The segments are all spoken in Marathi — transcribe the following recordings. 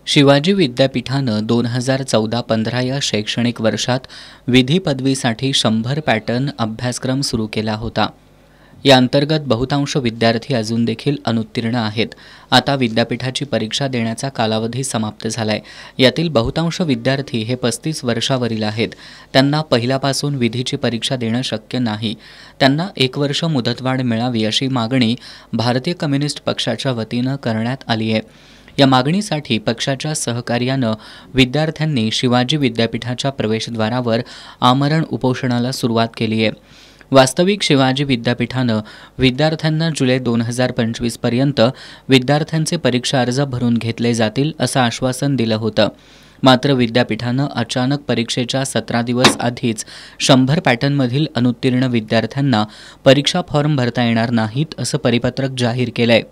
शिवाजी विद्यापीठानं 2014-15 या शैक्षणिक वर्षात विधी पदवीसाठी 100 पॅटर्न अभ्यासक्रम सुरू केला होता। या अंतर्गत बहुतांश विद्यार्थी अजून देखील अनुत्तीर्ण आहेत। आता विद्यापीठाची परीक्षा देण्याचा कालावधी समाप्त झालाय। यातील बहुतांश विद्यार्थी हे 35 वर्षावरील आहेत। त्यांना पहिल्यापासून विधीची परीक्षा देणं शक्य नाही। त्यांना 1 वर्ष मुदतवाढ मिळावी अशी मागणी भारतीय कम्युनिस्ट पक्षाच्या वतीनं करण्यात आली आहे। या मागणीसाठी पक्षाच्या सहकार्यानं विद्यार्थ्यांनी शिवाजी विद्यापीठाच्या प्रवेशद्वारावर आमरण उपोषणाला सुरुवात केली आहे। वास्तविक शिवाजी विद्यापीठानं विद्यार्थ्यांना जुलै 2025 पर्यंत विद्यार्थ्यांचे परीक्षा अर्ज भरून घेतले जातील असं आश्वासन दिलं होतं। मात्र विद्यापीठानं अचानक परीक्षेच्या 17 दिवस आधीच 100 पॅटर्नमधील अनुत्तीर्ण विद्यार्थ्यांना परीक्षा फॉर्म भरता येणार नाहीत असं परिपत्रक जाहीर केलंय।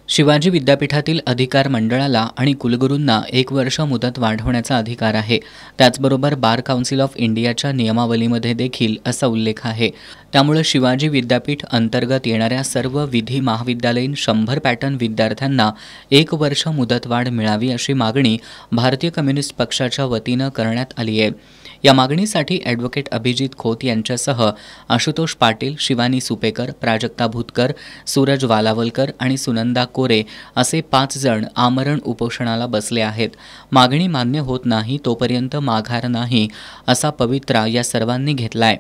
शिवाजी विद्यापीठातील अधिकार मंडळाला आणि कुलगुरूंना 1 वर्ष मुदत वाढवण्याचा अधिकार आहे। त्याचबरोबर बार काउन्सिल ऑफ इंडियाच्या नियमावलीमध्ये देखील असा उल्लेख आहे। त्यामुळे शिवाजी विद्यापीठ अंतर्गत येणाऱ्या सर्व विधी महाविद्यालयीन 100 पॅटर्न विद्यार्थ्यांना 1 वर्ष मुदतवाढ मिळावी अशी मागणी भारतीय कम्युनिस्ट पक्षाच्या वतीनं करण्यात आली आहे। या मागणीसाठी ॲडव्होकेट अभिजित खोत यांच्यासह आशुतोष पाटील, शिवानी सुपेकर, प्राजक्ता भूतकर, सूरज वालावलकर आणि सुनंदा कोरे असे 5 जण आमरण उपोषणाला बसले आहेत। मागणी मान्य होत नाही तोपर्यंत माघार नाही असा पवित्रा या सर्वांनी घेतलाय।